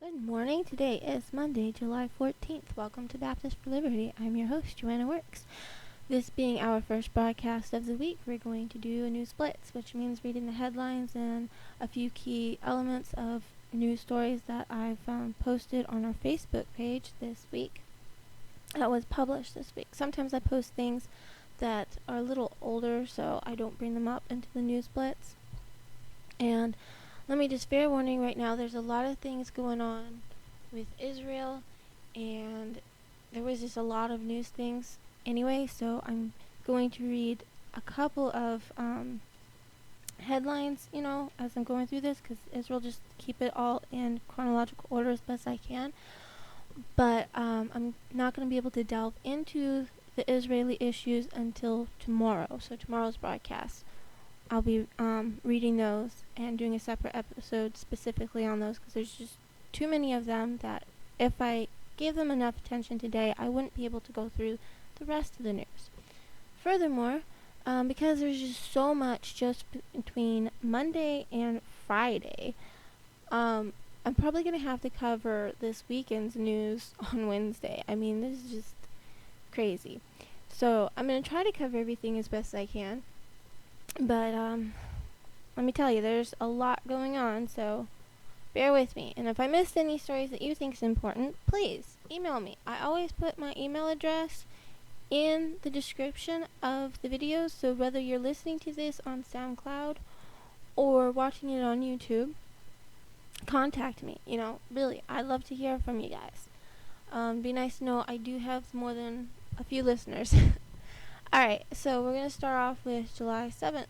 Good morning. Today is Monday, July 14th. Welcome to Baptist for Liberty. I'm your host, Joanna Works. This being our first broadcast of the week, we're going to do a news blitz, which means reading the headlines and a few key elements of news stories that I found posted on our Facebook page this week that was published this week. Sometimes I post things that are a little older, so I don't bring them up into the news blitz. And let me just fair warning right now, there's a lot of things going on with Israel, and there was just a lot of news things anyway, so I'm going to read a couple of headlines, as I'm going through this, because Israel, just keep it all in chronological order as best I can. But I'm not going to be able to delve into the Israeli issues until tomorrow, so tomorrow's broadcast. I'll be reading those and doing a separate episode specifically on those because there's just too many of them that if I gave them enough attention today, I wouldn't be able to go through the rest of the news. Furthermore, because there's just so much just between Monday and Friday, I'm probably going to have to cover this weekend's news on Wednesday. I mean, this is just crazy. So I'm going to try to cover everything as best I can. But let me tell you, there's a lot going on, so bear with me. And if I missed any stories that you think is important, please email me. I always put my email address in the description of the videos, so whether you're listening to this on SoundCloud or watching it on YouTube, contact me. Really, I'd love to hear from you guys. Be nice to know I do have more than a few listeners. Alright, so we're going to start off with July 7th.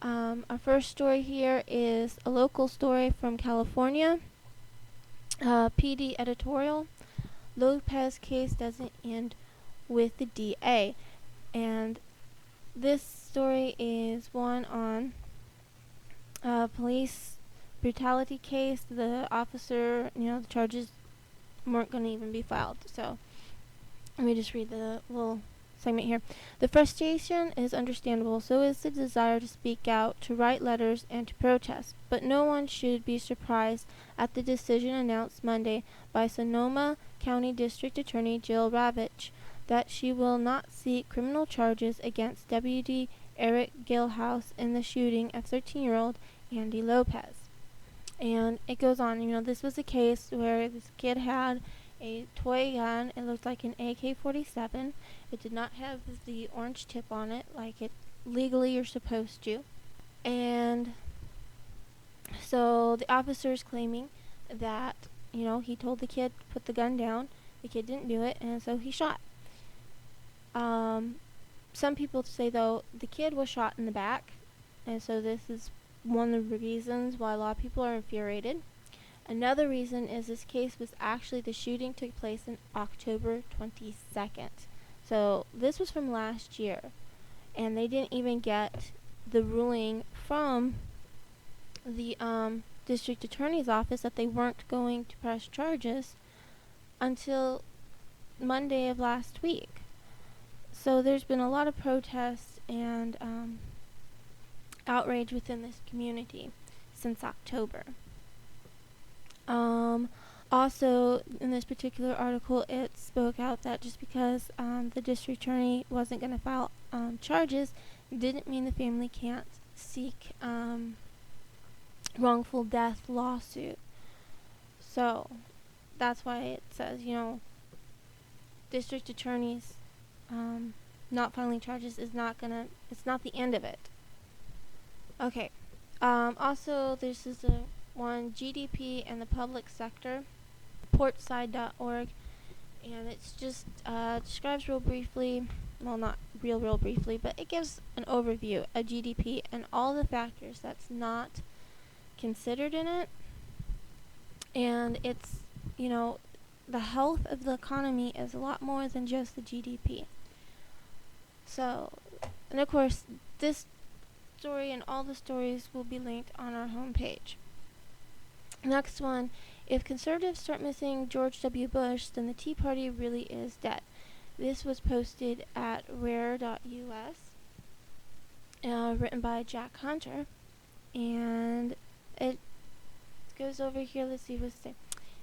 Our first story here is a local story from California. PD editorial: Lopez case doesn't end with the DA. And this story is one on police brutality case. The officer, the charges weren't going to even be filed. So let me just read the little segment here. The frustration is understandable, so is the desire to speak out, to write letters, and to protest. But no one should be surprised at the decision announced Monday by Sonoma County District Attorney Jill Ravitch that she will not seek criminal charges against Deputy Eric Gilhouse in the shooting of 13-year-old Andy Lopez. And it goes on, this was a case where this kid had a toy gun. It looked like an AK-47. It did not have the orange tip on it like it legally you're supposed to. And so the officer is claiming that, he told the kid to put the gun down. The kid didn't do it, and so he shot. Some people say, though, the kid was shot in the back, and so this is one of the reasons why a lot of people are infuriated. Another reason is this case was actually, the shooting took place in October 22nd. So this was from last year. And they didn't even get the ruling from the district attorney's office that they weren't going to press charges until Monday of last week. So there's been a lot of protests and outrage within this community since October. Also, in this particular article, it spoke out that just because the district attorney wasn't going to file charges didn't mean the family can't seek wrongful death lawsuit. So that's why it says, district attorneys not filing charges is it's not the end of it. Okay. Also, this is one, GDP and the public sector, portside.org, and it's just describes real briefly, well, not real briefly, but it gives an overview of GDP and all the factors that's not considered in it. And it's, the health of the economy is a lot more than just the GDP. So, and of course, this story and all the stories will be linked on our homepage. Next one, if conservatives start missing George W. Bush, then the Tea Party really is dead. This was posted at rare.us, written by Jack Hunter, and it goes over here. Let's see what it says.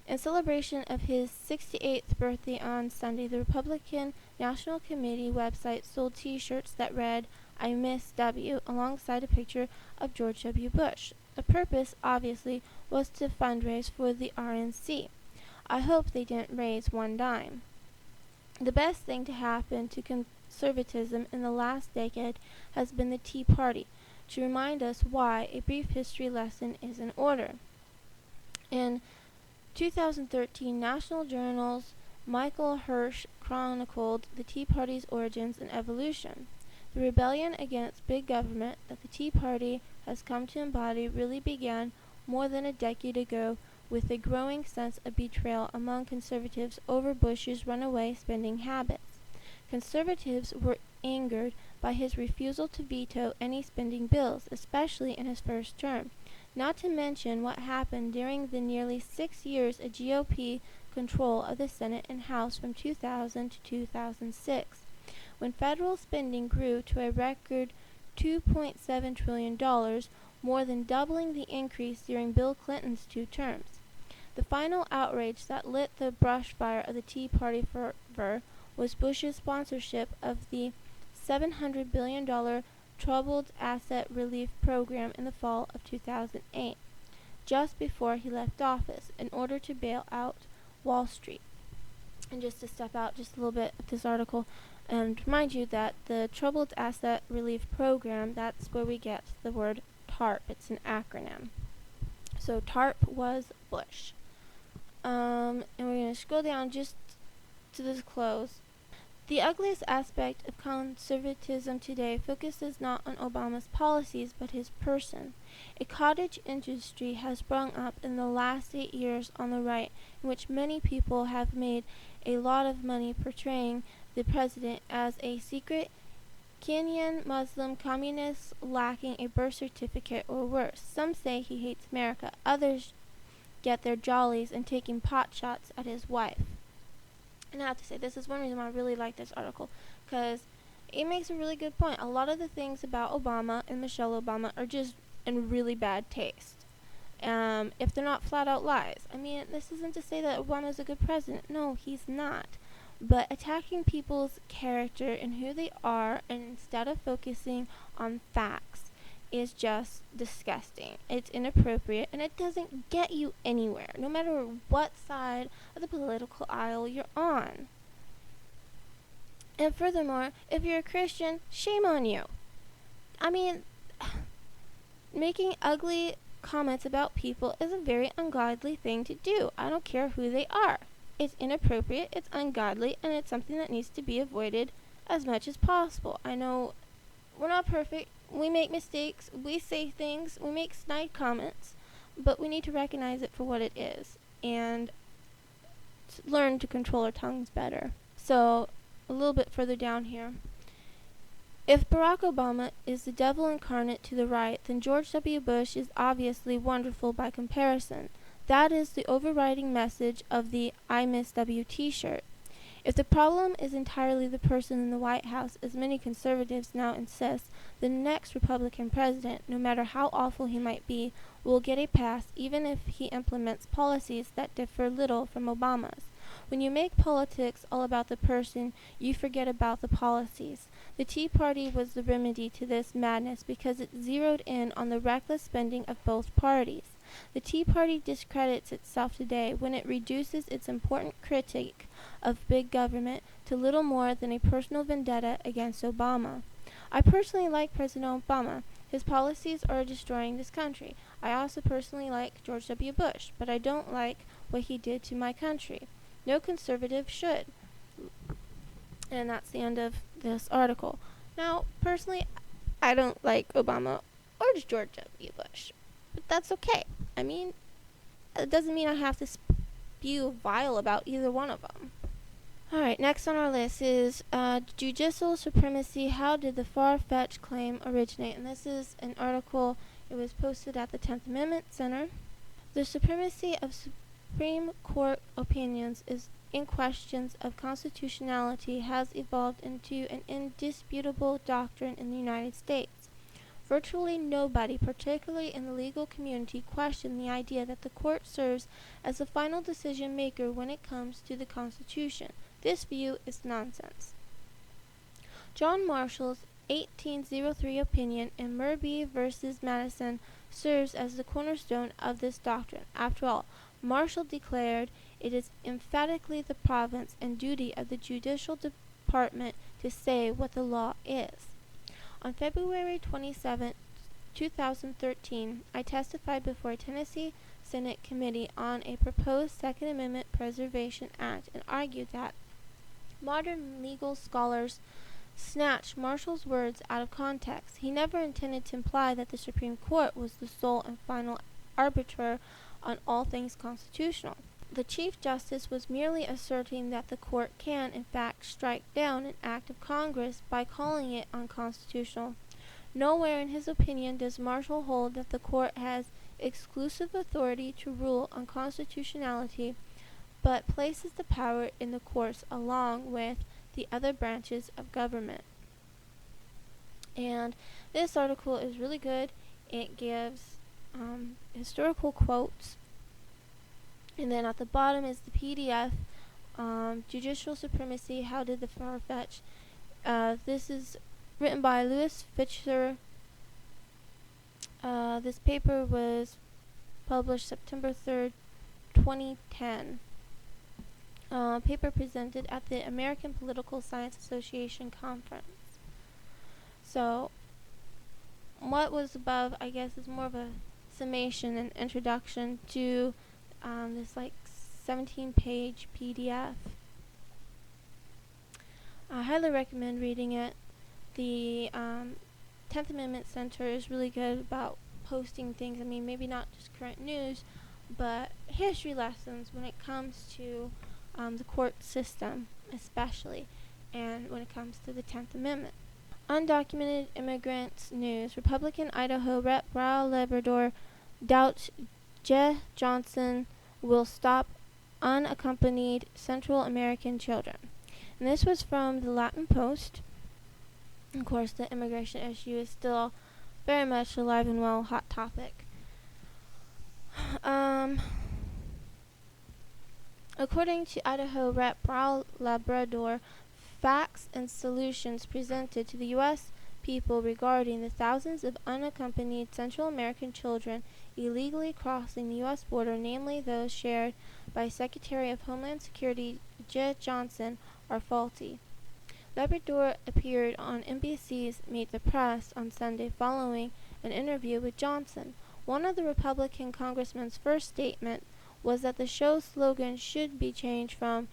In celebration of his 68th birthday on Sunday, the Republican National Committee website sold T-shirts that read, "I miss W," alongside a picture of George W. Bush. The purpose, obviously, was to fundraise for the RNC. I hope they didn't raise one dime. The best thing to happen to conservatism in the last decade has been the Tea Party, to remind us why a brief history lesson is in order. In 2013, National Journal's Michael Hirsch chronicled the Tea Party's origins and evolution. The rebellion against big government that the Tea Party has come to embody really began more than a decade ago with a growing sense of betrayal among conservatives over Bush's runaway spending habits. Conservatives were angered by his refusal to veto any spending bills, especially in his first term, not to mention what happened during the nearly 6 years of GOP control of the Senate and House from 2000 to 2006, when federal spending grew to a record $2.7 trillion, more than doubling the increase during Bill Clinton's 2 terms. The final outrage that lit the brush fire of the Tea Party fervor was Bush's sponsorship of the $700 billion Troubled Asset Relief Program in the fall of 2008, just before he left office, in order to bail out Wall Street. And just to step out just a little bit of this article, and remind you that the Troubled Asset Relief Program, that's where we get the word TARP. It's an acronym. So TARP was Bush. And we're going to scroll down just to this close. The ugliest aspect of conservatism today focuses not on Obama's policies, but his person. A cottage industry has sprung up in the last 8 years on the right, in which many people have made a lot of money portraying the president as a secret Kenyan Muslim communist lacking a birth certificate or worse. Some say he hates America. Others get their jollies in taking pot shots at his wife. And I have to say, this is one reason why I really like this article, because it makes a really good point. A lot of the things about Obama and Michelle Obama are just in really bad taste, if they're not flat out lies. I mean, this isn't to say that Obama's a good president. No, he's not. But attacking people's character and who they are, and instead of focusing on facts, is just disgusting. It's inappropriate, and it doesn't get you anywhere, no matter what side of the political aisle you're on. And furthermore, if you're a Christian, shame on you. I mean, making ugly comments about people is a very ungodly thing to do. I don't care who they are. It's inappropriate, it's ungodly, and it's something that needs to be avoided as much as possible. I know we're not perfect. We make mistakes, we say things, we make snide comments, but we need to recognize it for what it is and learn to control our tongues better. So, a little bit further down here. If Barack Obama is the devil incarnate to the right, then George W. Bush is obviously wonderful by comparison. That is the overriding message of the I Miss W t-shirt. If the problem is entirely the person in the White House, as many conservatives now insist, the next Republican president, no matter how awful he might be, will get a pass even if he implements policies that differ little from Obama's. When you make politics all about the person, you forget about the policies. The Tea Party was the remedy to this madness because it zeroed in on the reckless spending of both parties. The Tea Party discredits itself today when it reduces its important critique of big government to little more than a personal vendetta against Obama. I personally like President Obama. His policies are destroying this country. I also personally like George W. Bush, but I don't like what he did to my country. No conservative should. And that's the end of this article. Now, personally, I don't like Obama or George W. Bush, but that's okay. I mean, it doesn't mean I have to spew vile about either one of them. Alright, next on our list is Judicial Supremacy. How did the far-fetched claim originate? And this is an article, it was posted at the 10th Amendment Center. The supremacy of Supreme Court opinions is in questions of constitutionality has evolved into an indisputable doctrine in the United States. Virtually nobody, particularly in the legal community, questioned the idea that the court serves as the final decision maker when it comes to the Constitution. This view is nonsense. John Marshall's 1803 opinion in Murby v. Madison serves as the cornerstone of this doctrine. After all, Marshall declared it is emphatically the province and duty of the judicial department to say what the law is. On February 27, 2013, I testified before a Tennessee Senate committee on a proposed Second Amendment Preservation Act and argued that modern legal scholars snatch Marshall's words out of context. He never intended to imply that the Supreme Court was the sole and final arbiter on all things constitutional. The Chief Justice was merely asserting that the court can, in fact, strike down an act of Congress by calling it unconstitutional. Nowhere in his opinion does Marshall hold that the court has exclusive authority to rule on constitutionality, but places the power in the courts along with the other branches of government. And this article is really good. It gives historical quotes, and then at the bottom is the PDF, Judicial Supremacy, How Did the Far-Fetched. This is written by Louis Fischer. This paper was published September 3rd, 2010. Paper presented at the American Political Science Association conference. So, what was above, I guess, is more of a summation and introduction to this 17-page PDF. I highly recommend reading it. The 10th Amendment Center is really good about posting things. I mean, maybe not just current news, but history lessons when it comes to the court system, especially, and when it comes to the 10th Amendment. Undocumented immigrants news. Republican Idaho Rep. Raul Labrador doubts Jeh Johnson will stop unaccompanied Central American children. And this was from the Latin Post. Of course, the immigration issue is still very much alive and well, hot topic. According to Idaho Rep. Raul Labrador, facts and solutions presented to the U.S. people regarding the thousands of unaccompanied Central American children illegally crossing the U.S. border, namely those shared by Secretary of Homeland Security Jeh Johnson, are faulty. Labrador appeared on NBC's Meet the Press on Sunday following an interview with Johnson. One of the Republican congressman's first statement was that the show's slogan should be changed from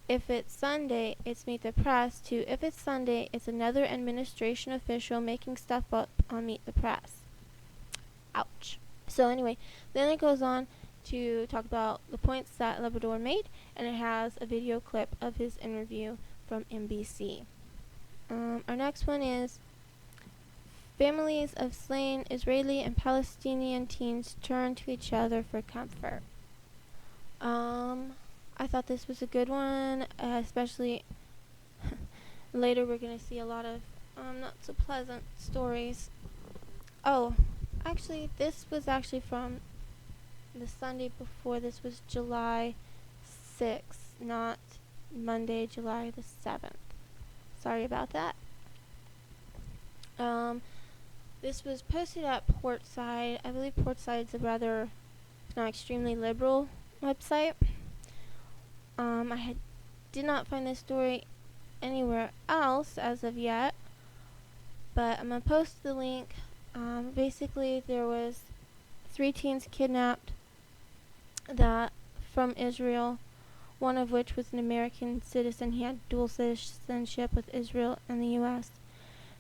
"If it's Sunday, it's Meet the Press" to "If it's Sunday, it's another administration official making stuff up on Meet the Press." Ouch. So anyway, then it goes on to talk about the points that Labrador made, and it has a video clip of his interview from NBC. Our next one is families of slain Israeli and Palestinian teens turn to each other for comfort. I thought this was a good one, especially later we're going to see a lot of not so pleasant stories. Oh, actually, this was actually from the Sunday before. This was July 6th, not Monday, July the 7th. Sorry about that. This was posted at Portside. I believe Portside's a rather, not extremely liberal website. Did not find this story anywhere else as of yet, but I'm going to post the link. Basically, there was 3 teens kidnapped that from Israel, one of which was an American citizen. He had dual citizenship with Israel and the U.S.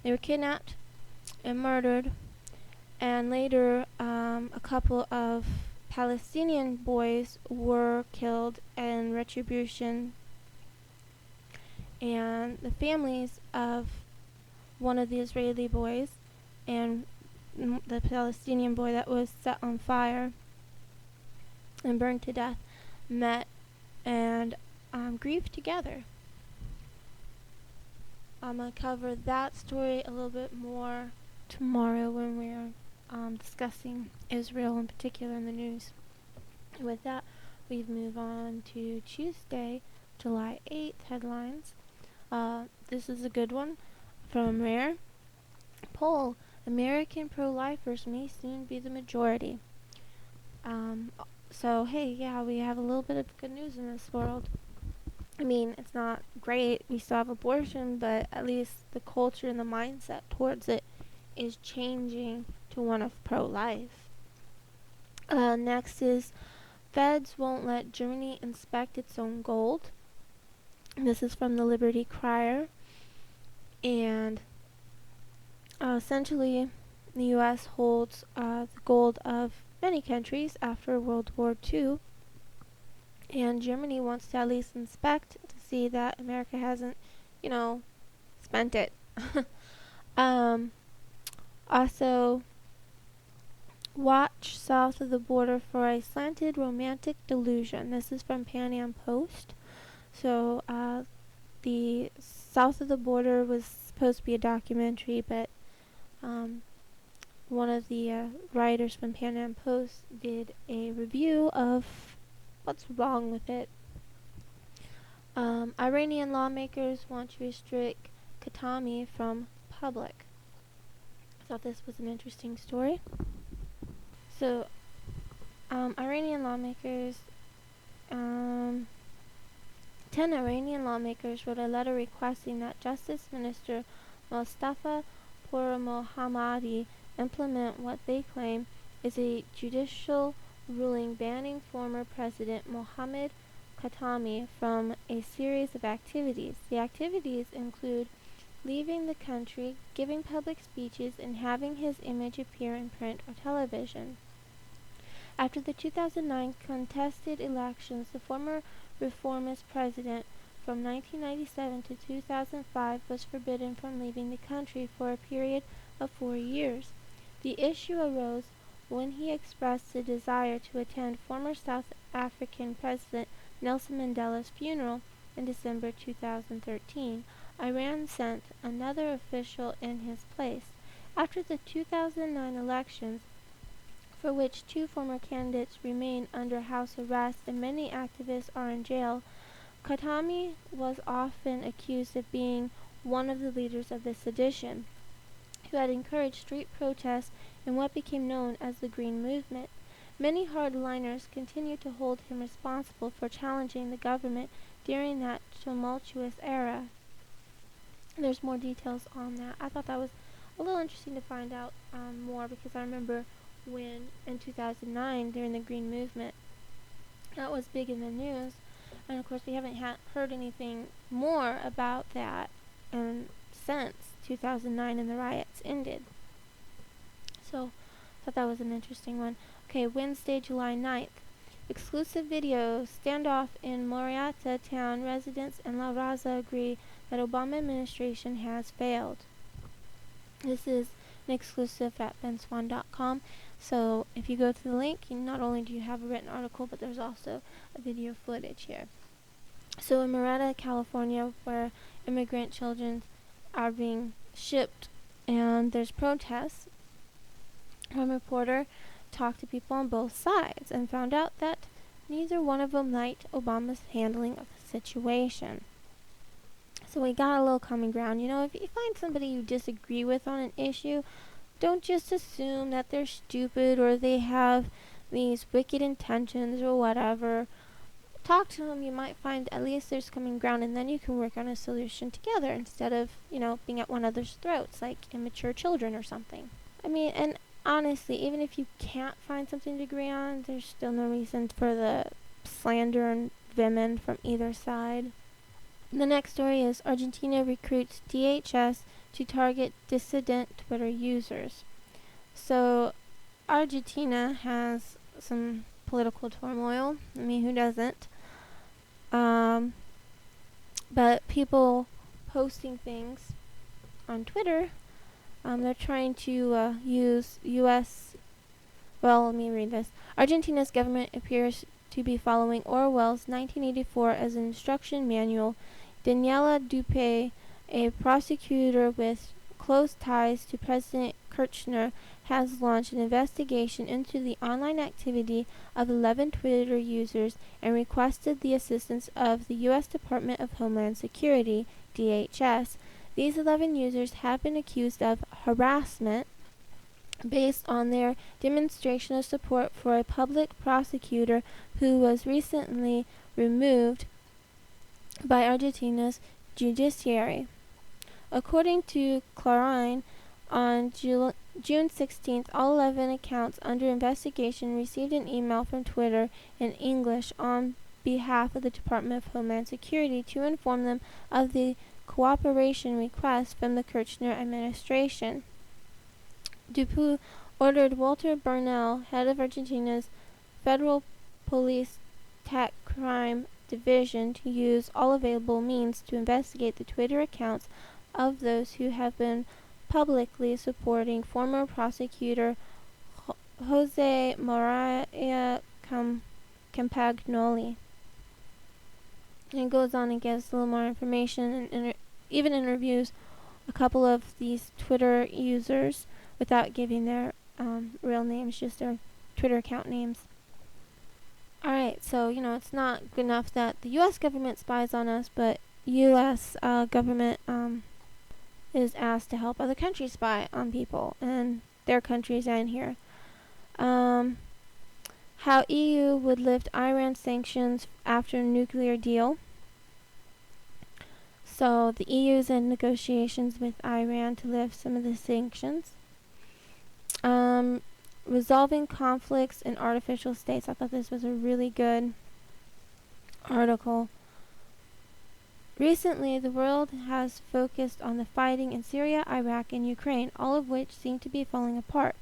They were kidnapped and murdered, and later a couple of Palestinian boys were killed in retribution, and the families of one of the Israeli boys and the Palestinian boy that was set on fire and burned to death met and grieved together. I'm going to cover that story a little bit more tomorrow when we're discussing Israel in particular in the news. With that, we move on to Tuesday, July 8th headlines. This is a good one from Rare. Poll: American pro-lifers may soon be the majority. So hey, yeah, we have a little bit of good news in this world. I mean, it's not great. We still have abortion, but at least the culture and the mindset towards it is changing to one of pro-life. Next is Feds won't let Germany inspect its own gold. This is from the Liberty Crier. And essentially, the U.S. holds the gold of many countries after World War II. And Germany wants to at least inspect to see that America hasn't, spent it. Also, watch south of the border for a slanted romantic delusion. This is from Pan Am Post. So, the south of the border was supposed to be a documentary, but one of the writers from Pan Am Post did a review of what's wrong with it. Iranian lawmakers want to restrict Khatami from public. I thought this was an interesting story. So, Iranian lawmakers, 10 Iranian lawmakers wrote a letter requesting that Justice Minister Mostafa Pourmohammadi implement what they claim is a judicial ruling banning former President Mohammad Khatami from a series of activities. The activities include leaving the country, giving public speeches, and having his image appear in print or television. After the 2009 contested elections, the former reformist president from 1997 to 2005 was forbidden from leaving the country for a period of 4 years. The issue arose when he expressed a desire to attend former South African President Nelson Mandela's funeral in December 2013. Iran sent another official in his place. After the 2009 elections, for which 2 former candidates remain under house arrest and many activists are in jail, Khatami was often accused of being one of the leaders of the sedition, who had encouraged street protests in what became known as the Green Movement. Many hardliners continue to hold him responsible for challenging the government during that tumultuous era. There's more details on that. I thought that was a little interesting to find out more, because I remember when in 2009 during the Green Movement that was big in the news, and of course we haven't heard anything more about that since 2009 and the riots ended. So I thought that was an interesting one. Okay, Wednesday, July 9th. Exclusive video, standoff in Moriata town. Residents and La Raza agree that Obama administration has failed. This is an exclusive at benswan.com. So if you go to the link, not only do you have a written article, but there's also a video footage here. So in Murrieta, California, where immigrant children are being shipped and there's protests, one reporter talked to people on both sides and found out that neither one of them liked Obama's handling of the situation. So we got a little common ground. If you find somebody you disagree with on an issue, don't just assume that they're stupid or they have these wicked intentions or whatever. Talk to them. You might find at least there's common ground, and then you can work on a solution together instead of, being at one another's throats like immature children or something. And honestly, even if you can't find something to agree on, there's still no reason for the slander and venom from either side. The next story is Argentina recruits DHS to target dissident Twitter users. So Argentina has some political turmoil. Who doesn't? But people posting things on Twitter, they're trying to use U.S. Well, let me read this. Argentina's government appears to be following Orwell's 1984 as an instruction manual. Daniela Dupe, a prosecutor with close ties to President Kirchner has launched an investigation into the online activity of 11 Twitter users and requested the assistance of the U.S. Department of Homeland Security, DHS. These 11 users have been accused of harassment based on their demonstration of support for a public prosecutor who was recently removed by Argentina's judiciary. According to Clarín, on June 16th, all 11 accounts under investigation received an email from Twitter in English on behalf of the Department of Homeland Security to inform them of the cooperation request from the Kirchner administration. Dupuy ordered Walter Bernal, head of Argentina's Federal Police Tech Crime Division, to use all available means to investigate the Twitter accounts of those who have been publicly supporting former prosecutor Jose Maria Campagnoli. And it goes on and gives a little more information and even interviews a couple of these Twitter users without giving their real names, just their Twitter account names. Alright, so, it's not good enough that the U.S. government spies on us, but U.S. government is asked to help other countries spy on people, and their countries and here. How EU would lift Iran sanctions after nuclear deal. So the EU is in negotiations with Iran to lift some of the sanctions. Resolving conflicts in artificial states. I thought this was a really good article. Recently, the world has focused on the fighting in Syria, Iraq, and Ukraine, all of which seem to be falling apart.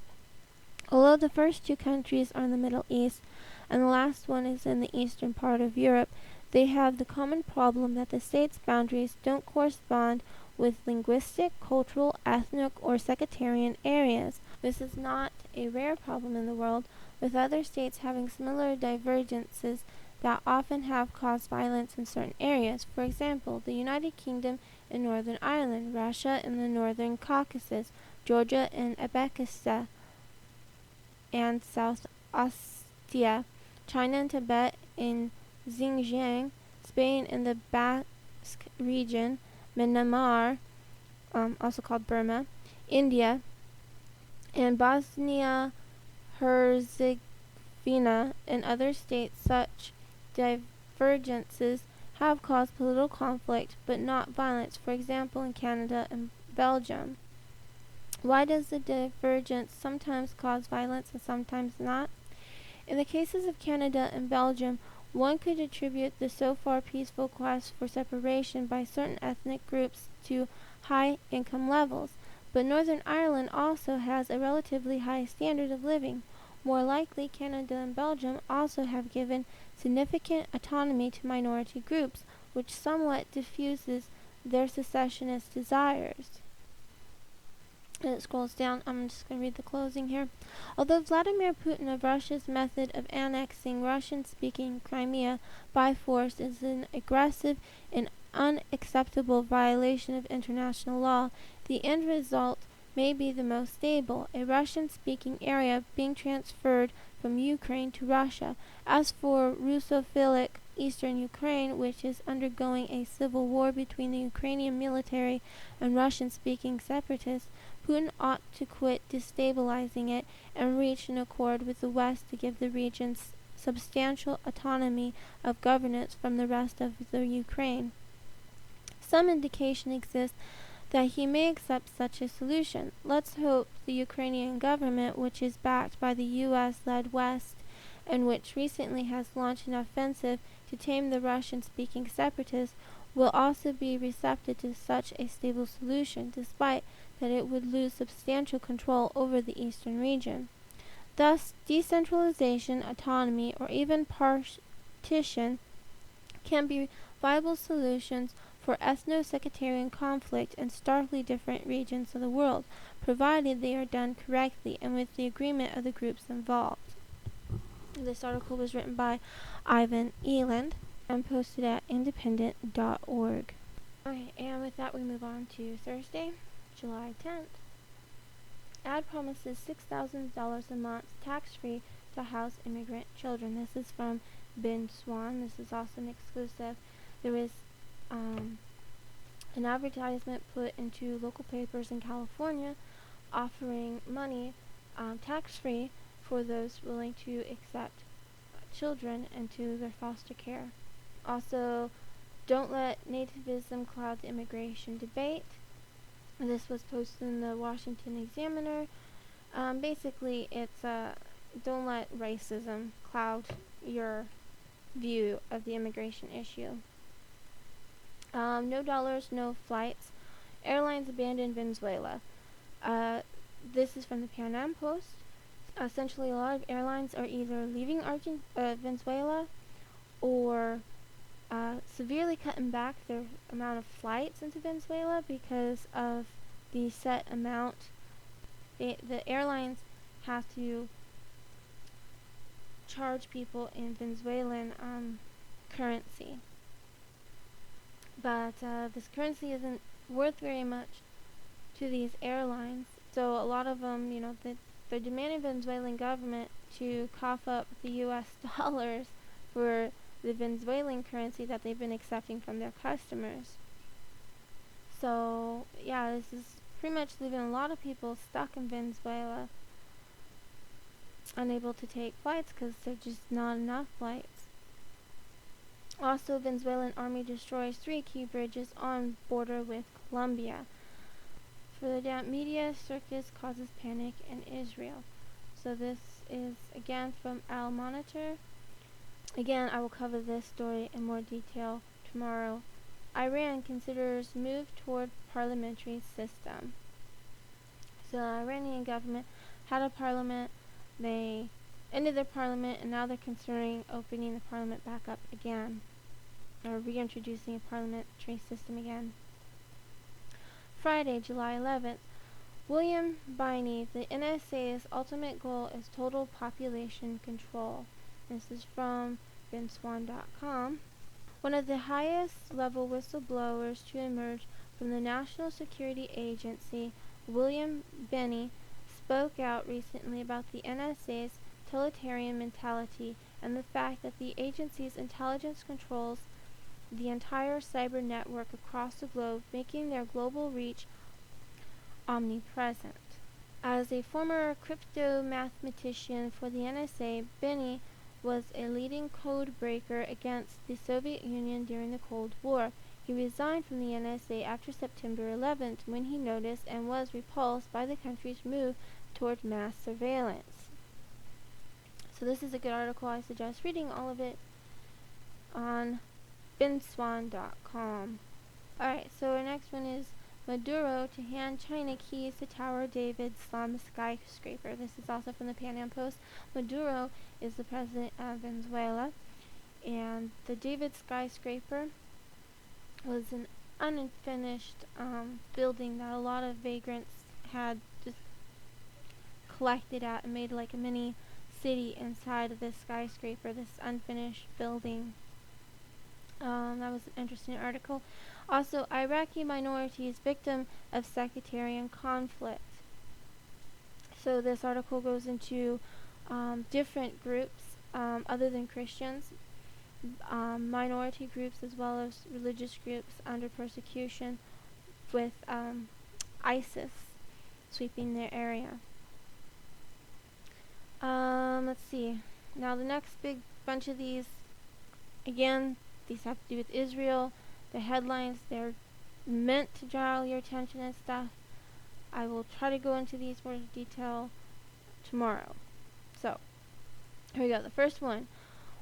Although the first two countries are in the Middle East, and the last one is in the eastern part of Europe, they have the common problem that the states' boundaries don't correspond with linguistic, cultural, ethnic, or sectarian areas. This is not a rare problem in the world, with other states having similar divergences that often have caused violence in certain areas. For example, the United Kingdom in Northern Ireland, Russia in the Northern Caucasus, Georgia in Uzbekistan and South Ossetia, China and Tibet in Xinjiang, Spain in the Basque region, Myanmar, also called Burma, India, and Bosnia-Herzegovina and other states. Such divergences have caused political conflict, but not violence, for example in Canada and Belgium. Why does the divergence sometimes cause violence and sometimes not? In the cases of Canada and Belgium, one could attribute the so far peaceful quest for separation by certain ethnic groups to high income levels, but Northern Ireland also has a relatively high standard of living. More likely, Canada and Belgium also have given significant autonomy to minority groups, which somewhat diffuses their secessionist desires. And it scrolls down. I'm just going to read the closing here. Although Vladimir Putin of Russia's method of annexing Russian-speaking Crimea by force is an aggressive and unacceptable violation of international law, the end result may be the most stable, a Russian-speaking area being transferred from Ukraine to Russia. As for Russophilic eastern Ukraine, which is undergoing a civil war between the Ukrainian military and Russian-speaking separatists, Putin ought to quit destabilizing it and reach an accord with the West to give the region substantial autonomy of governance from the rest of the Ukraine. Some indication exists that he may accept such a solution. Let's hope the Ukrainian government, which is backed by the U.S.-led West and which recently has launched an offensive to tame the Russian-speaking separatists, will also be receptive to such a stable solution, despite that it would lose substantial control over the eastern region. Thus, decentralization, autonomy, or even partition can be viable solutions for ethno-sectarian conflict in starkly different regions of the world, provided they are done correctly and with the agreement of the groups involved. This article was written by Ivan Eland and posted at independent.org. Okay, and with that we move on to Thursday, July 10th. Ad promises $6,000 a month tax-free to house immigrant children. This is from Ben Swan. This is also an exclusive. There was an advertisement put into local papers in California offering money tax-free for those willing to accept children into their foster care. Also, don't let nativism cloud the immigration debate. This was posted in the Washington Examiner. Basically, it's don't let racism cloud your view of the immigration issue. No dollars, no flights. Airlines abandon Venezuela. This is from the Pan Am Post. Essentially, a lot of airlines are either leaving Venezuela or severely cutting back their amount of flights into Venezuela because of the set amount. The airlines have to charge people in Venezuelan currency. But this currency isn't worth very much to these airlines. So a lot of them, they're demanding Venezuelan government to cough up the U.S. dollars for the Venezuelan currency that they've been accepting from their customers. So, yeah, this is pretty much leaving a lot of people stuck in Venezuela, unable to take flights because there's just not enough flights. Also, Venezuelan army destroys 3 key bridges on border with Colombia. Further down, media circus causes panic in Israel. So this is again from Al Monitor. Again, I will cover this story in more detail tomorrow. Iran considers move toward parliamentary system. So the Iranian government had a parliament. They ended their parliament, and now they're considering opening the parliament back up again, or reintroducing a parliamentary system again. Friday, July 11th. William Binney, the NSA's ultimate goal is total population control. This is from benswan.com. One of the highest level whistleblowers to emerge from the National Security Agency, William Binney, spoke out recently about the NSA's totalitarian mentality and the fact that the agency's intelligence controls the entire cyber network across the globe, making their global reach omnipresent. As a former crypto mathematician for the NSA, Binney was a leading code breaker against the Soviet Union during the Cold War. He resigned from the NSA after September 11th when he noticed and was repulsed by the country's move toward mass surveillance. So this is a good article. I suggest reading all of it on benswan.com. Alright, so our next one is Maduro to hand China keys to Tower David slum skyscraper. This is also from the Pan Am Post. Maduro is the president of Venezuela, and the David skyscraper was an unfinished building that a lot of vagrants had just collected at and made like a mini city inside of this skyscraper, this unfinished building. That was an interesting article. Also, Iraqi minorities victim of sectarian conflict. So this article goes into different groups other than Christians, minority groups as well as religious groups under persecution with ISIS sweeping their area. Let's see. Now the next big bunch of these, again, these have to do with Israel. The headlines, they're meant to draw your attention and stuff. I will try to go into these more detail tomorrow. So, here we go. The first one.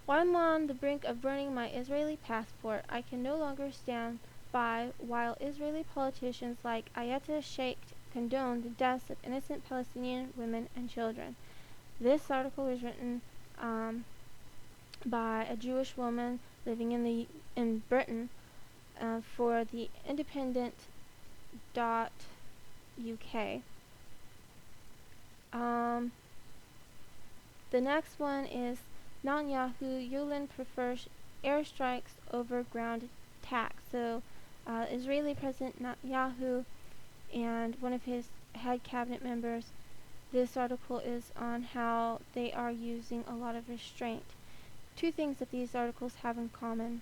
While I'm on the brink of burning my Israeli passport, I can no longer stand by while Israeli politicians like Ayeta Sheikh condone the deaths of innocent Palestinian women and children. This article was written by a Jewish woman living in Britain for the Independent.uk. The next one is Netanyahu. Yulin prefers airstrikes over ground attacks. So Israeli President Netanyahu and one of his head cabinet members this article is on how they are using a lot of restraint. Two things that these articles have in common.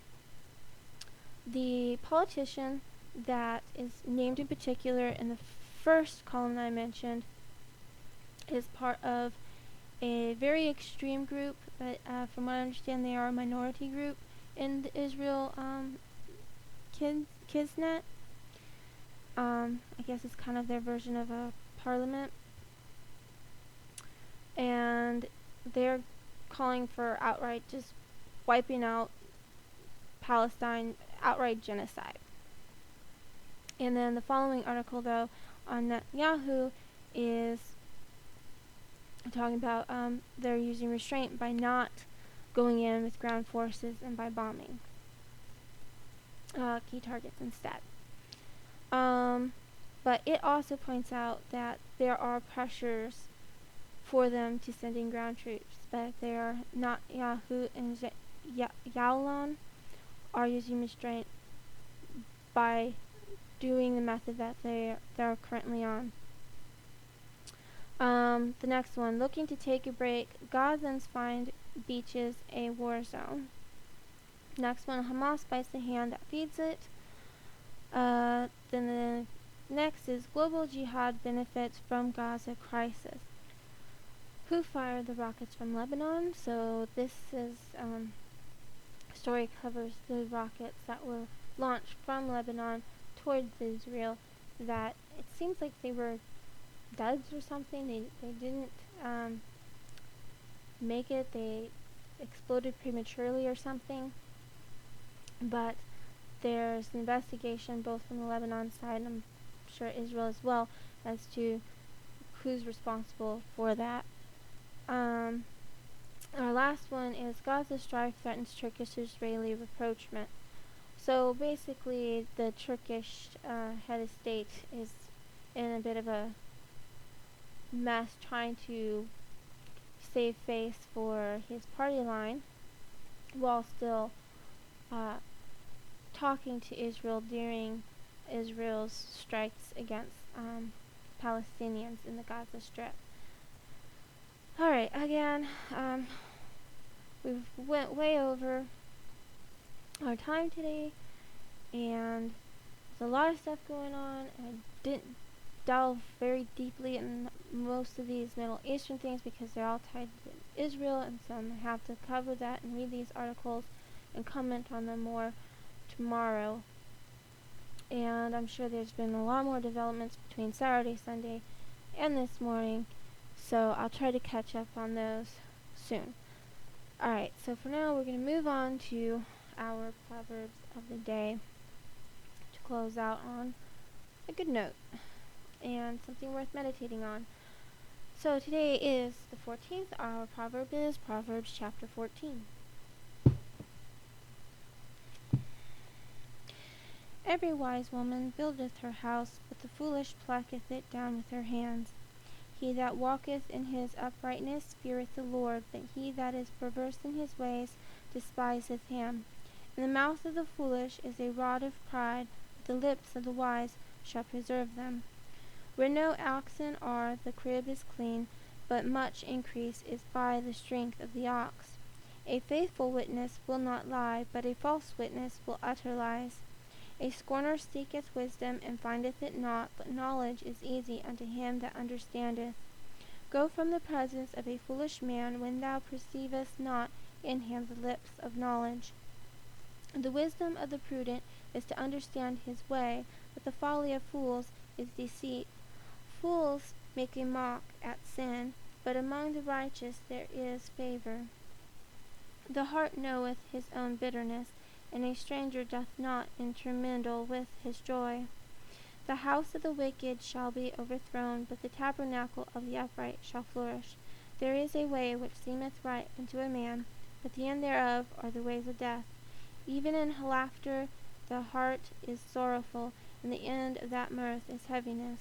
The politician that is named in particular in the first column that I mentioned is part of a very extreme group, but from what I understand, they are a minority group in the Israel Knesset. I guess it's kind of their version of a parliament, and they're calling for outright just wiping out Palestine, outright genocide. And then the following article, though, on Netanyahu is talking about they're using restraint by not going in with ground forces and by bombing key targets instead. But it also points out that there are pressures for them to send in ground troops, but they are not. Yahoo and Yalon are using restraint by doing the method that they're currently on. The next one, looking to take a break, Gazans find beaches a war zone. Next one, Hamas bites the hand that feeds it. Then the next is global jihad benefits from Gaza crisis. Who fired the rockets from Lebanon? So this is story covers the rockets that were launched from Lebanon towards Israel. That it seems like they were duds or something. They didn't make it. They exploded prematurely or something. But there's an investigation both from the Lebanon side and I'm sure Israel as well as to who's responsible for that. Our last one is Gaza strife threatens Turkish-Israeli rapprochement. So basically the Turkish head of state is in a bit of a mess trying to save face for his party line while still talking to Israel during Israel's strikes against Palestinians in the Gaza Strip. Alright, again, we've went way over our time today, and there's a lot of stuff going on. I didn't delve very deeply in most of these Middle Eastern things because they're all tied to Israel, and so I'm going to have to cover that and read these articles and comment on them more tomorrow. And I'm sure there's been a lot more developments between Saturday, Sunday, and this morning, so I'll try to catch up on those soon. Alright, so for now we're going to move on to our Proverbs of the day to close out on a good note and something worth meditating on. So today is the 14th. Our proverb is Proverbs chapter 14. Every wise woman buildeth her house, but the foolish plucketh it down with her hands. He that walketh in his uprightness feareth the Lord, but he that is perverse in his ways despiseth him. In the mouth of the foolish is a rod of pride, but the lips of the wise shall preserve them. Where no oxen are, the crib is clean, but much increase is by the strength of the ox. A faithful witness will not lie, but a false witness will utter lies. A scorner seeketh wisdom, and findeth it not, but knowledge is easy unto him that understandeth. Go from the presence of a foolish man, when thou perceivest not in him the lips of knowledge. The wisdom of the prudent is to understand his way, but the folly of fools is deceit. Fools make a mock at sin, but among the righteous there is favor. The heart knoweth his own bitterness, and a stranger doth not intermingle with his joy. The house of the wicked shall be overthrown, but the tabernacle of the upright shall flourish. There is a way which seemeth right unto a man, but the end thereof are the ways of death. Even in laughter the heart is sorrowful, and the end of that mirth is heaviness.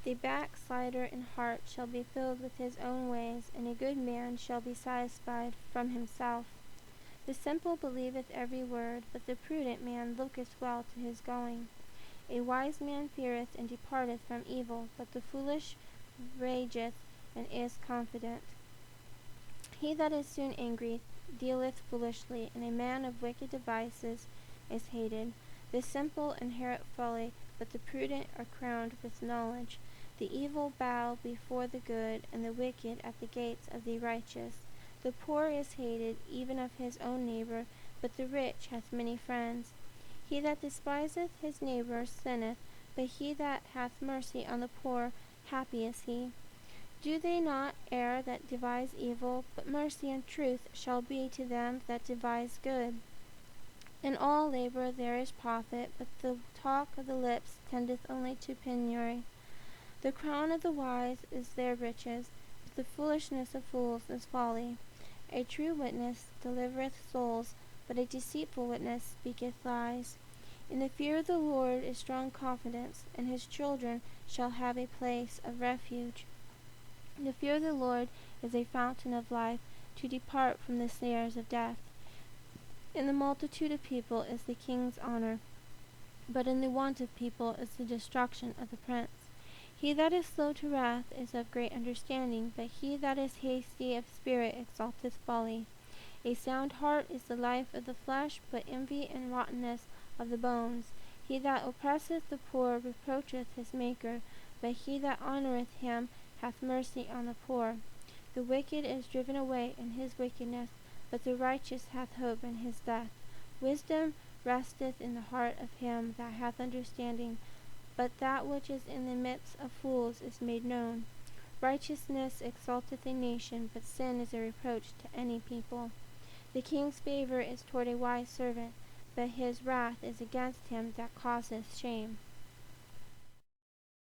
The backslider in heart shall be filled with his own ways, and a good man shall be satisfied from himself. The simple believeth every word, but the prudent man looketh well to his going. A wise man feareth and departeth from evil, but the foolish rageth and is confident. He that is soon angry dealeth foolishly, and a man of wicked devices is hated. The simple inherit folly, but the prudent are crowned with knowledge. The evil bow before the good, and the wicked at the gates of the righteous. The poor is hated, even of his own neighbor, but the rich hath many friends. He that despiseth his neighbor sinneth, but he that hath mercy on the poor, happy is he. Do they not err that devise evil? But mercy and truth shall be to them that devise good. In all labor there is profit, but the talk of the lips tendeth only to penury. The crown of the wise is their riches, but the foolishness of fools is folly. A true witness delivereth souls, but a deceitful witness speaketh lies. In the fear of the Lord is strong confidence, and his children shall have a place of refuge. The fear of the Lord is a fountain of life, to depart from the snares of death. In the multitude of people is the king's honor, but in the want of people is the destruction of the prince. He that is slow to wrath is of great understanding, but he that is hasty of spirit exalteth folly. A sound heart is the life of the flesh, but envy and rottenness of the bones. He that oppresseth the poor reproacheth his Maker, but he that honoureth him hath mercy on the poor. The wicked is driven away in his wickedness, but the righteous hath hope in his death. Wisdom resteth in the heart of him that hath understanding, but that which is in the midst of fools is made known. Righteousness exalteth a nation, but sin is a reproach to any people. The king's favor is toward a wise servant, but his wrath is against him that causeth shame.